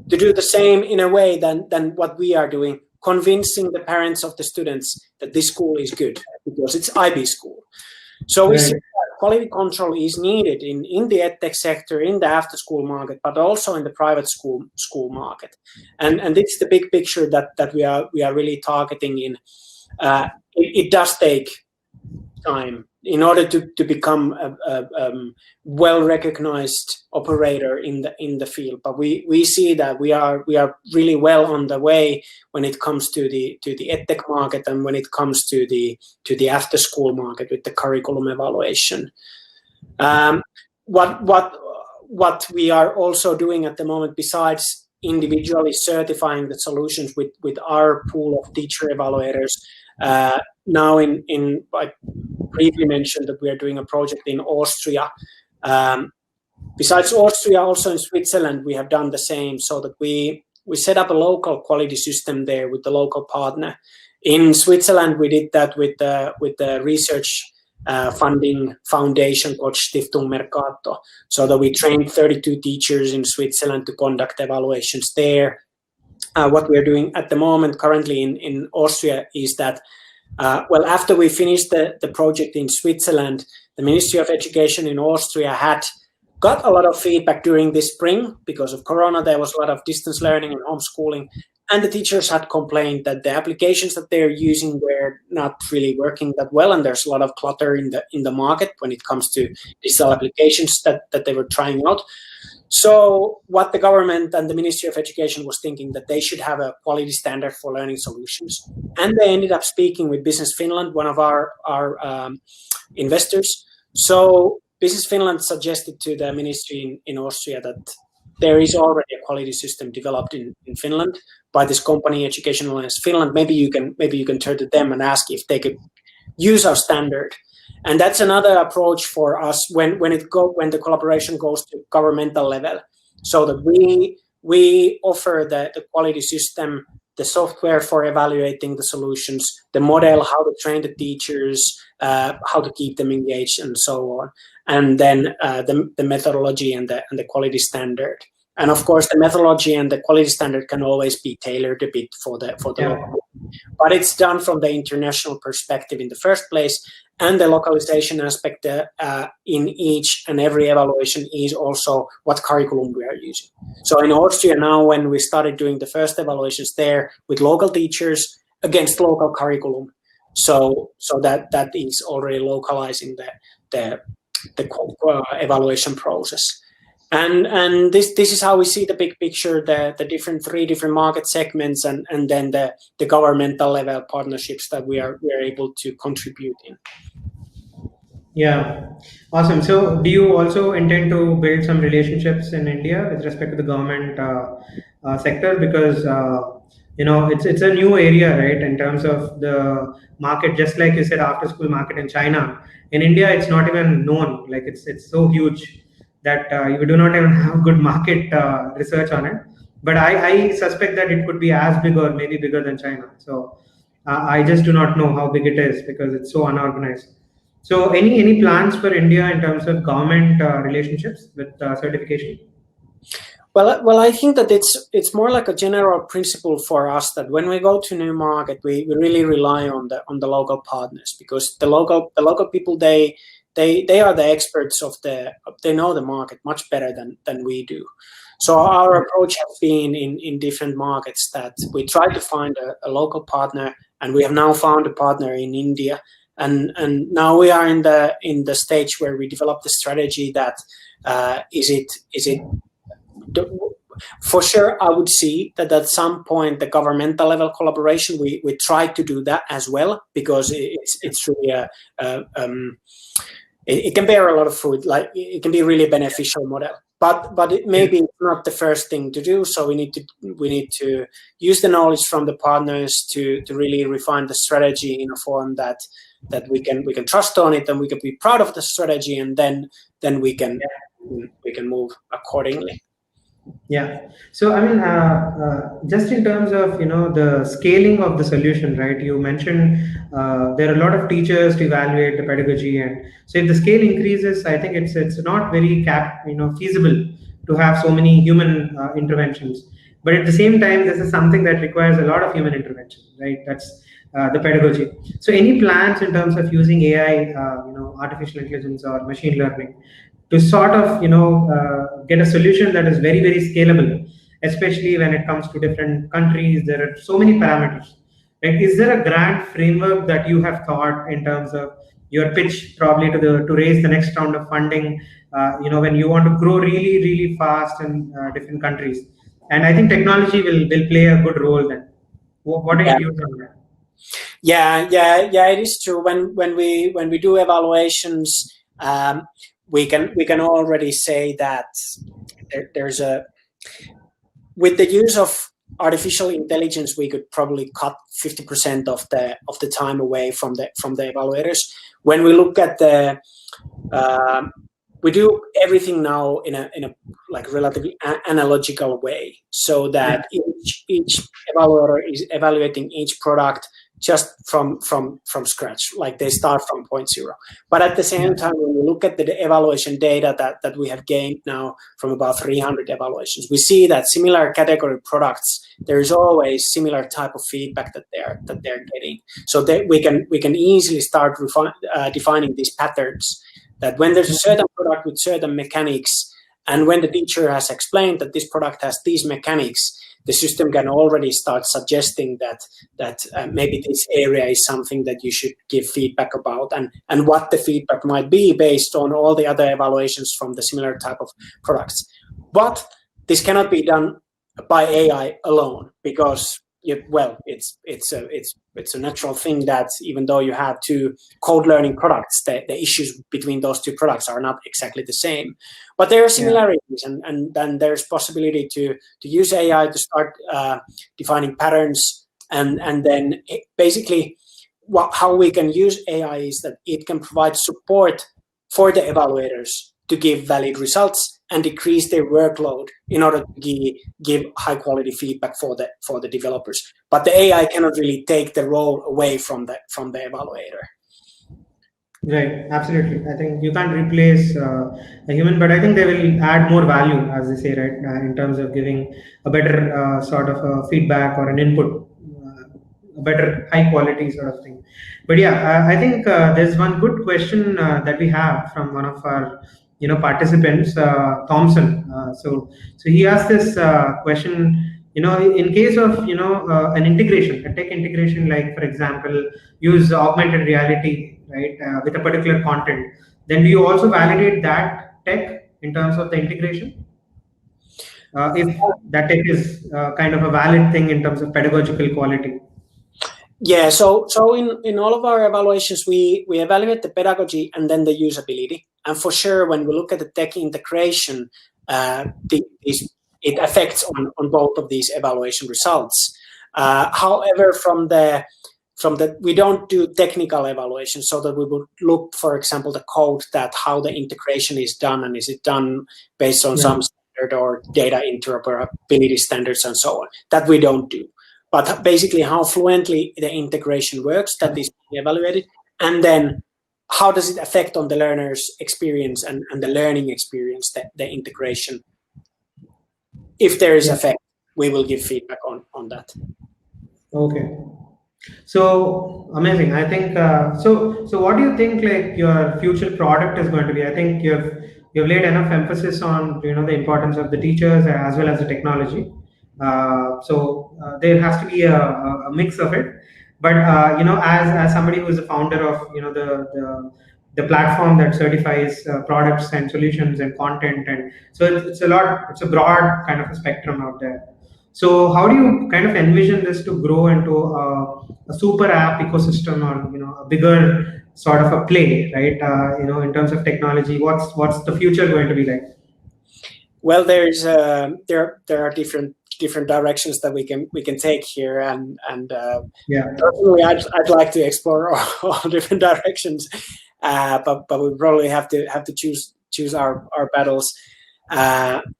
do the same in a way than what we are doing, convincing the parents of the students that this school is good because it's IB school. So we see that quality control is needed in the EdTech sector, in the after-school market, but also in the private school market. And this is the big picture that we are really targeting in. It does take time in order to become a well-recognized operator in the field. But we see that we are really well on the way when it comes to the EdTech market and when it comes to the after-school market with the curriculum evaluation. What we are also doing at the moment, besides individually certifying the solutions with our pool of teacher evaluators, now I briefly mentioned that we are doing a project in Austria. Besides Austria, also in Switzerland, we have done the same, so that we set up a local quality system there with the local partner. In Switzerland, we did that with the research funding foundation called Stiftung Mercato, so that we trained 32 teachers in Switzerland to conduct evaluations there. What we are doing at the moment currently in Austria is that after we finished the project in Switzerland, the Ministry of Education in Austria had got a lot of feedback during this spring. Because of Corona, there was a lot of distance learning and homeschooling, and the teachers had complained that the applications that they're using were not really working that well, and there's a lot of clutter in the market when it comes to digital applications that they were trying out. So what the government and the Ministry of Education was thinking, that they should have a quality standard for learning solutions. And they ended up speaking with Business Finland, one of our investors. So Business Finland suggested to the ministry in Austria that there is already a quality system developed in Finland by this company, Education Alliance Finland. Maybe you can turn to them and ask if they could use our standard. And that's another approach for us when the collaboration goes to governmental level, so that we offer the quality system the software for evaluating the solutions, the model, how to train the teachers, how to keep them engaged, and so on. And then the methodology and the quality standard. And of course, the methodology and the quality standard can always be tailored a bit for the local. But it's done from the international perspective in the first place, and the localization aspect in each and every evaluation is also what curriculum we are using. So in Austria now, when we started doing the first evaluations there with local teachers against local curriculum, so that is already localizing the evaluation process. And this is how we see the big picture, the three different market segments, and then the governmental level partnerships that we are able to contribute in. Yeah, awesome. So do you also intend to build some relationships in India with respect to the government sector? Because it's a new area, right, in terms of the market. Just like you said, after school market in China, in India it's not even known. Like it's so huge that you do not even have good market research on it. But I suspect that it could be as big or maybe bigger than China. So I just do not know how big it is because it's so unorganized. So any plans for India in terms of government relationships with certification? Well, I think that it's more like a general principle for us that when we go to new market, we really rely on the local partners, because the local people they are the experts they know the market much better than we do. So our approach has been in different markets that we try to find a local partner, and we have now found a partner in India, and now we are in the stage where we develop the strategy that is it for sure. I would see that at some point the governmental level collaboration we try to do that as well, because it's really it can bear a lot of fruit. Like it can be really beneficial model, but it maybe not the first thing to do. So we need to use the knowledge from the partners to really refine the strategy in a form that we can trust on it, and we can be proud of the strategy, and then we can move accordingly. Yeah. So I mean, just in terms of the scaling of the solution, right? You mentioned there are a lot of teachers to evaluate the pedagogy, and so if the scale increases, I think it's not very feasible to have so many human interventions. But at the same time, this is something that requires a lot of human intervention, right? That's the pedagogy. So any plans in terms of using AI, artificial intelligence or machine learning, to sort of get a solution that is very, very scalable, especially when it comes to different countries? There are so many parameters. Like, is there a grand framework that you have thought in terms of your pitch, probably to raise the next round of funding? When you want to grow really, really fast in different countries, and I think technology will play a good role then. What are your views on that? Yeah, it is true. When we do evaluations, we can already say that there's with the use of artificial intelligence, we could probably cut 50% of the time away from the evaluators. When we look at we do everything now in a like relatively analogical way, so that each evaluator is evaluating each product just from scratch, like they start from point zero. But at the same time, when we look at the evaluation data that we have gained now from about 300 evaluations, we see that similar category products, there is always similar type of feedback that they're getting. So that we can easily start defining these patterns, that when there's a certain product with certain mechanics, and when the teacher has explained that this product has these mechanics, the system can already start suggesting that maybe this area is something that you should give feedback about, and what the feedback might be based on all the other evaluations from the similar type of products. But this cannot be done by AI alone, because it's a natural thing that even though you have two code learning products, the issues between those two products are not exactly the same. But there are similarities, and then there's possibility to use AI to start defining patterns, and then basically how we can use AI is that it can provide support for the evaluators to give valid results, and decrease their workload in order to give high quality feedback for the developers. But the AI cannot really take the role away from the evaluator. Right, absolutely. I think you can't replace a human, but I think they will add more value, as they say, right, in terms of giving a better sort of feedback or an input, a better high quality sort of thing. But yeah, I think there's one good question that we have from one of our participants, Thompson. So he asked this question. In case of an integration, a tech integration, like for example, use augmented reality, right, with a particular content, then do you also validate that tech in terms of the integration? If that tech is kind of a valid thing in terms of pedagogical quality. Yeah, so in all of our evaluations, we evaluate the pedagogy and then the usability. And for sure, when we look at the tech integration, it affects on both of these evaluation results. However, from the we don't do technical evaluation, so that we would look, for example, the code, that how the integration is done, and is it done based on some standard or data interoperability standards and so on. That we don't do. But basically how fluently the integration works, that is evaluated. And then how does it affect on the learner's experience and the learning experience, the integration. If there is effect, we will give feedback on that. Okay. So amazing. I think so what do you think like your future product is going to be? I think you've laid enough emphasis on the importance of the teachers as well as the technology. So there has to be a mix of it. But as somebody who is the founder of the platform that certifies products and solutions and content, and so it's a broad kind of a spectrum out there. So how do you kind of envision this to grow into a super app ecosystem, or a bigger sort of a play, right? In terms of technology, what's the future going to be like? Well, there are different directions that we can take here, and personally, I'd like to explore all different directions, but we probably have to choose our battles.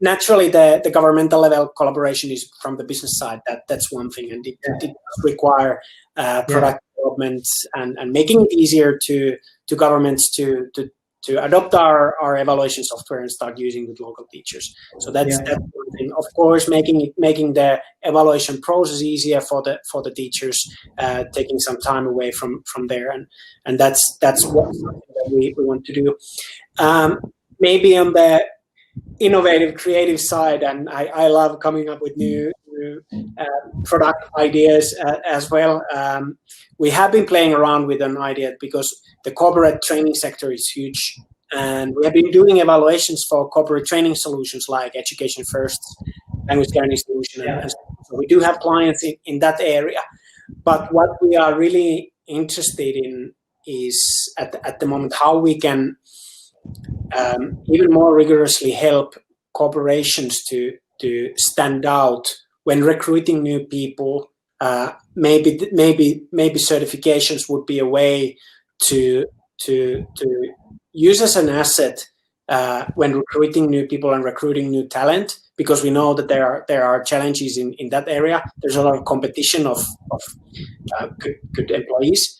Naturally, the governmental level collaboration is from the business side. That's one thing, and it does require product development and making it easier to governments to adopt our evaluation software and start using with local teachers. So that's one thing. Of course, making the evaluation process easier for the teachers, taking some time away from there, and that's what we want to do. Maybe on the innovative, creative side, and I love coming up with new product ideas as well. We have been playing around with an idea because the corporate training sector is huge, and we have been doing evaluations for corporate training solutions like Education First, language learning solution, and so we do have clients in that area. But what we are really interested in is at the moment how we can even more rigorously help corporations to stand out when recruiting new people. Maybe certifications would be a way to use as an asset when recruiting new people and recruiting new talent, because we know that there are challenges in that area. There's a lot of competition of good employees.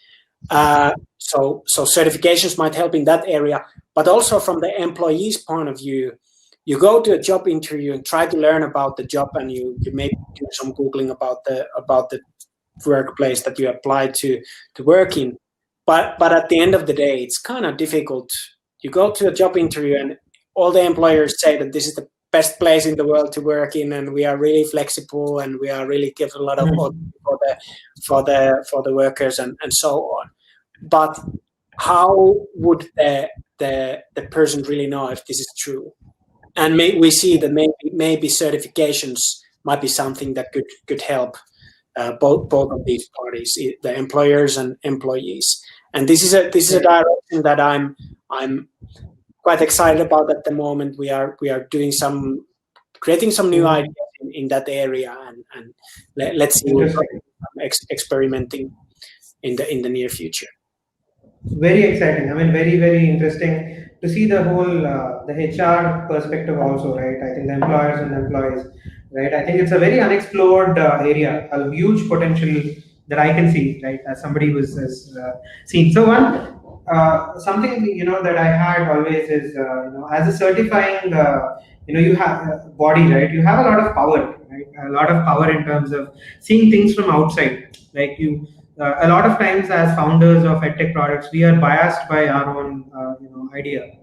So certifications might help in that area, but also from the employee's point of view, you go to a job interview and try to learn about the job, and you maybe do some Googling about the workplace that you apply to work in. But at the end of the day, it's kind of difficult. You go to a job interview and all the employers say that this is the best place in the world to work in, and we are really flexible, and we are really give a lot of for the workers and so on. But how would the person really know if this is true? And we see that maybe certifications might be something that could help both of these parties, the employers and employees. And this is a direction that I'm quite excited about at the moment. We are creating some new ideas in that area, and let's see, we're experimenting in the near future. Very exciting. I mean, very, very interesting to see the whole the HR perspective also, right? I think the employers and the employees, right? I think it's a very unexplored area, a huge potential that I can see, right? As somebody who's has seen. So one something that I had always is as a certifying you have body, right? You have a lot of power, right? A lot of power in terms of seeing things from outside, like you a lot of times as founders of edtech products we are biased by our own idea,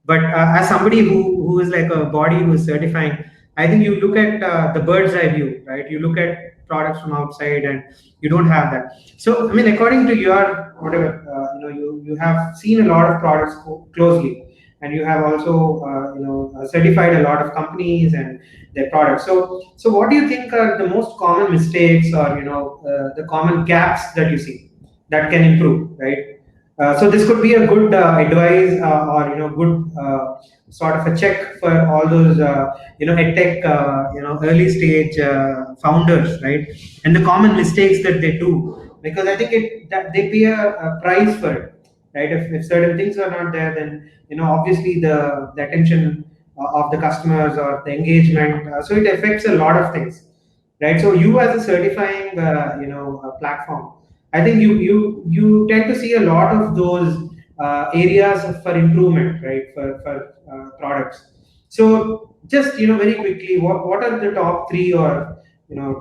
but as somebody who is like a body who is certifying, I think you look at the bird's eye view, right? You look at products from outside and you don't have that. So I mean, according to your whatever you have seen a lot of products closely, and you have also certified a lot of companies and their products. So what do you think are the most common mistakes, or the common gaps that you see that can improve, right? So this could be a good advice, or good sort of a check for all those edtech early stage founders, right? And the common mistakes that they do, because I think that they pay a price for it, right? If certain things are not there, then obviously the attention of the customers or the engagement, so it affects a lot of things, right? So you as a certifying platform, I think you tend to see a lot of those areas for improvement, right? For products. So just very quickly, what are the top three, or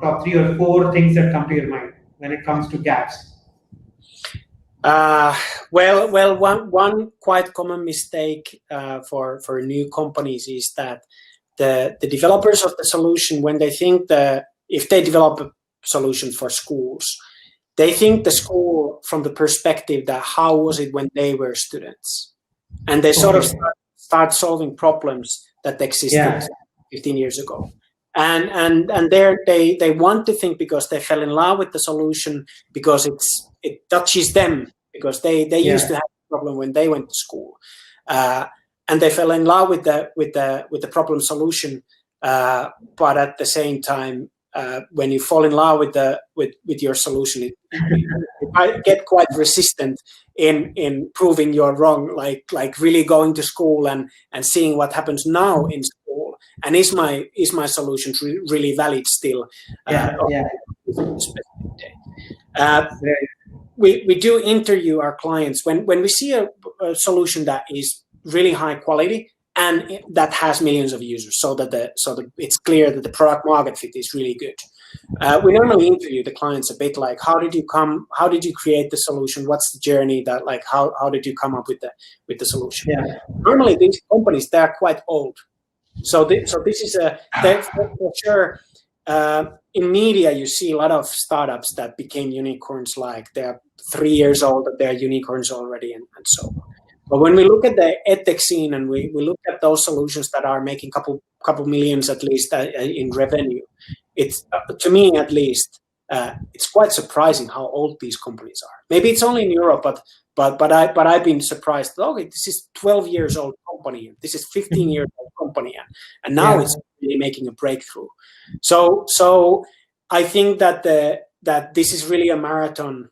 top three or four things that come to your mind when it comes to gaps? Well, one quite common mistake for new companies is that the developers of the solution, when they think that if they develop a solution for schools, they think the school from the perspective that how was it when they were students, and they sort of start solving problems that existed 15 years ago. And they want to think, because they fell in love with the solution, because it touches them, because they used to have a problem when they went to school, and they fell in love with the problem solution. But at the same time, when you fall in love with your solution, it might get quite resistant in proving you're wrong, like really going to school and seeing what happens now in school, and is my solution really valid still? We do interview our clients when we see a solution that is really high quality and that has millions of users, so that it's clear that the product market fit is really good. We normally interview the clients a bit like, how did you create the solution? What's the journey that, like, how did you come up with the solution? Normally these companies, they're quite old. So this is for sure. In media, you see a lot of startups that became unicorns, like they're 3 years old, that they're unicorns already, and so on. But when we look at the edtech scene and we look at those solutions that are making couple millions at least in revenue, it's to me at least, it's quite surprising how old these companies are. Maybe it's only in Europe, but I've been surprised. Okay, this is 12 years old company, this is 15 years old company, and now it's really making a breakthrough. So I think that this is really a marathon.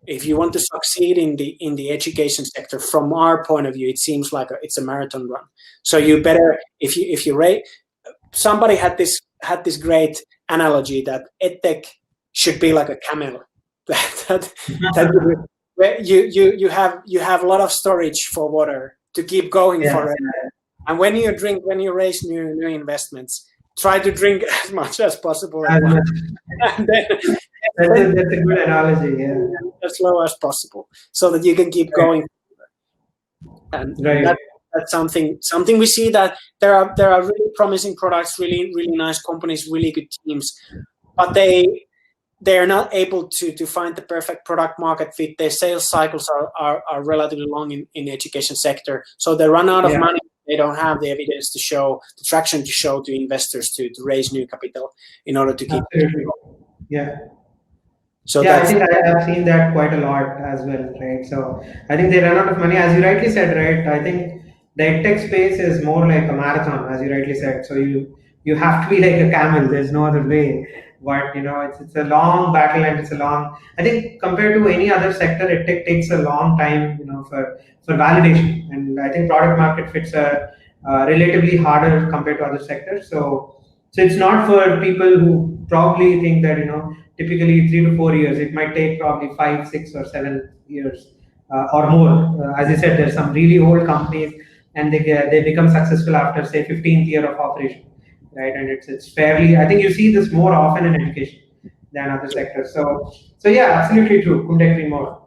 If you want to succeed in the education sector, from our point of view, it seems like it's a marathon run. So you better, if you rate, somebody had this great analogy that edtech should be like a camel, that you have a lot of storage for water to keep going forever. And when you raise new investments, try to drink as much as possible. And then, that's a good analogy. As low as possible, so that you can keep going. And that's something we see, that there are really promising products, really nice companies, really good teams, but they are not able to find the perfect product market fit. Their sales cycles are relatively long in the education sector, so they run out of money. They don't have the evidence to show, the traction to show to investors to raise new capital in order to keep. So I think I have seen that quite a lot as well, right? So I think they run out of money, as you rightly said, right? I think the edtech space is more like a marathon, as you rightly said. So you have to be like a camel. There's no other way, But it's a long battle, and it's a long. I think compared to any other sector, EdTech takes a long time, for validation. And I think product market fits are relatively harder compared to other sectors. So it's not for people who probably think that typically 3 to 4 years. It might take probably 5, 6, or 7 years or more. As I said, there's some really old companies, and they become successful after say 15th year of operation, right? And it's fairly. I think you see this more often in education than other sectors. So yeah, absolutely true. Couldn't agree more.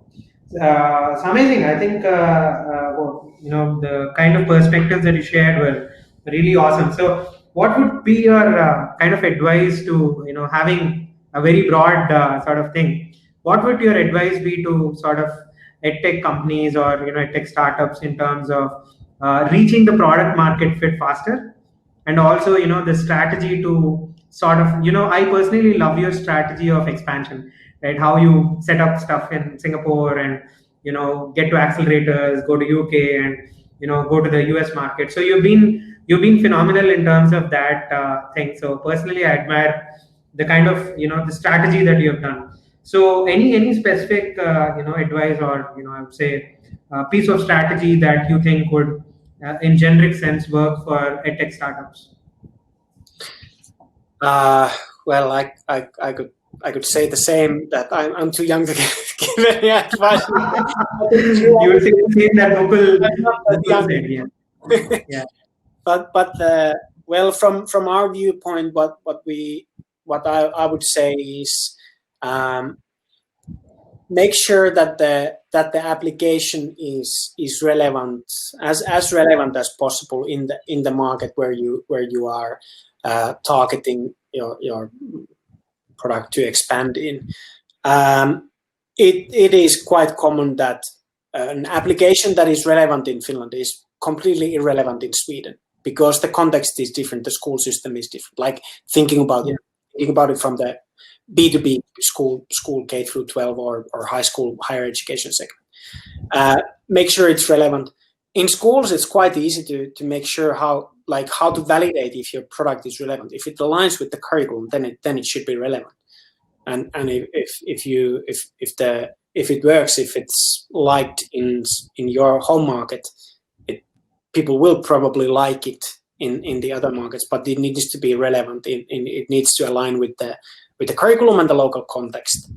It's amazing. I think the kind of perspectives that you shared were really awesome. So, what would be your kind of advice to having a very broad sort of thing? What would your advice be to sort of edtech companies or edtech startups in terms of reaching the product market fit faster, and also the strategy to sort of I personally love your strategy of expansion, right? How you set up stuff in Singapore and get to accelerators, go to UK, and go to the US market. So you've been phenomenal in terms of that thing. So personally, I admire the kind of the strategy that you have done. So any specific advice, or I would say piece of strategy that you think would in generic sense work for edtech startups? Well, I could say the same, that I'm too young to give any advice. You would say that local said, yeah. Yeah. But well, from our viewpoint, what I would say is make sure that the application is relevant, as relevant as possible in the market where you are targeting your product to expand in. It is quite common that an application that is relevant in Finland is completely irrelevant in Sweden, because the context is different, the school system is different. Like thinking about it from the B2B school K through 12 or high school higher education segment. Make sure it's relevant. In schools, it's quite easy to make sure how to validate if your product is relevant. If it aligns with the curriculum, then it should be relevant. And if it works, if it's liked in your home market, people will probably like it in the other markets. But it needs to be relevant. It needs to align with the curriculum and the local context.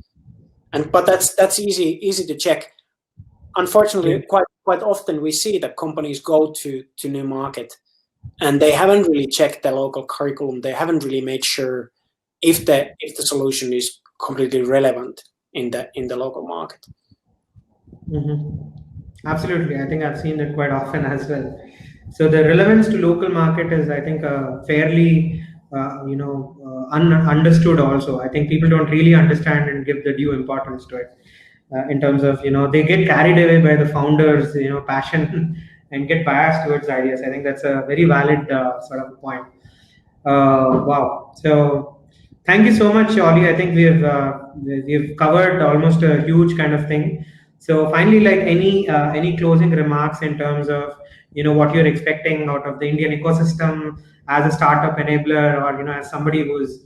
But that's easy to check. Unfortunately, quite often we see that companies go to new market and they haven't really checked the local curriculum. They haven't really made sure if the solution is completely relevant in the local market. Mm-hmm. Absolutely, I think I've seen it quite often as well. So the relevance to local market is, I think, fairly understood also. I think people don't really understand and give the due importance to it. In terms of they get carried away by the founders passion and get biased towards ideas. I think that's a very valid sort of point. Wow. So thank you so much, Olli. I think we've covered almost a huge kind of thing. So finally, like any closing remarks in terms of what you're expecting out of the Indian ecosystem as a startup enabler, or as somebody who's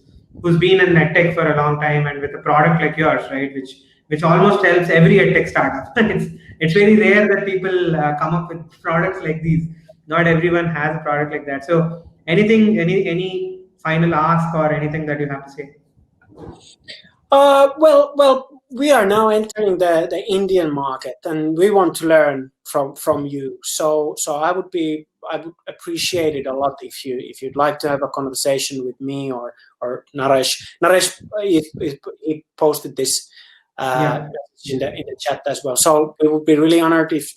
been in edtech for a long time and with a product like yours, right, which almost helps every edtech startup. It's very rare that people come up with products like these. Not everyone has a product like that. So any final ask or anything that you have to say? Well, we are now entering the Indian market, and we want to learn from you. So I would appreciate it a lot if you'd like to have a conversation with me or Naresh. Naresh, he posted this in the chat as well. So we would be really honored if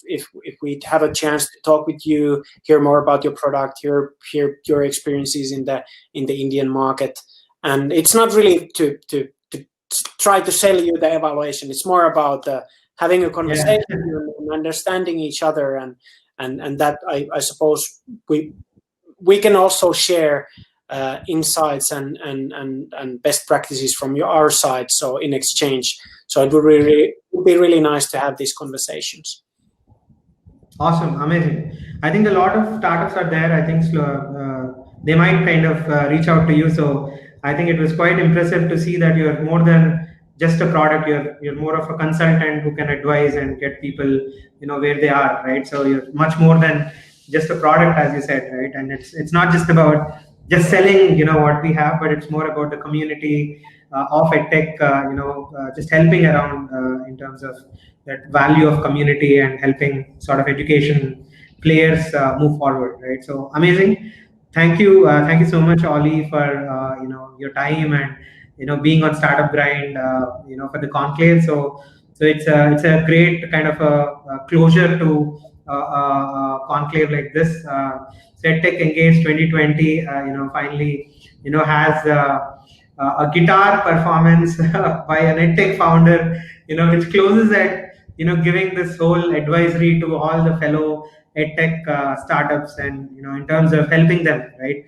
we'd have a chance to talk with you, hear more about your product, hear your experiences in the Indian market. And it's not really to try to sell you the evaluation. It's more about having a conversation and understanding each other, and that I suppose we can also share insights and best practices from our side. So in exchange, so it would be really nice to have these conversations. Awesome, amazing. I think a lot of startups are there. I think they might kind of reach out to you. So I think it was quite impressive to see that you're more than just a product. You're more of a consultant who can advise and get people, where they are, right? So you're much more than just a product, as you said, right? And it's not just about just selling, what we have, but it's more about the community of EdTech, just helping around in terms of that value of community and helping sort of education players move forward, right? So amazing. Thank you so much, Olli, for your time and being on Startup Grind, for the conclave. So it's a great kind of a closure to conclave like this. So EdTech Engage 2020, finally, has a guitar performance by an EdTech founder, which closes at giving this whole advisory to all the fellow EdTech startups, and in terms of helping them, right,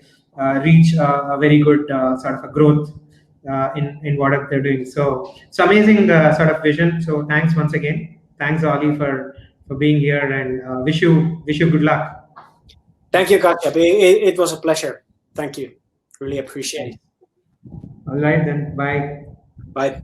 reach a very good sort of a growth in what they're doing. So it's amazing sort of vision. So thanks once again. Thanks, Olli, for being here, and wish you good luck. Thank you, Katja. It was a pleasure. Thank you. Really appreciate it. All right, then. Bye. Bye.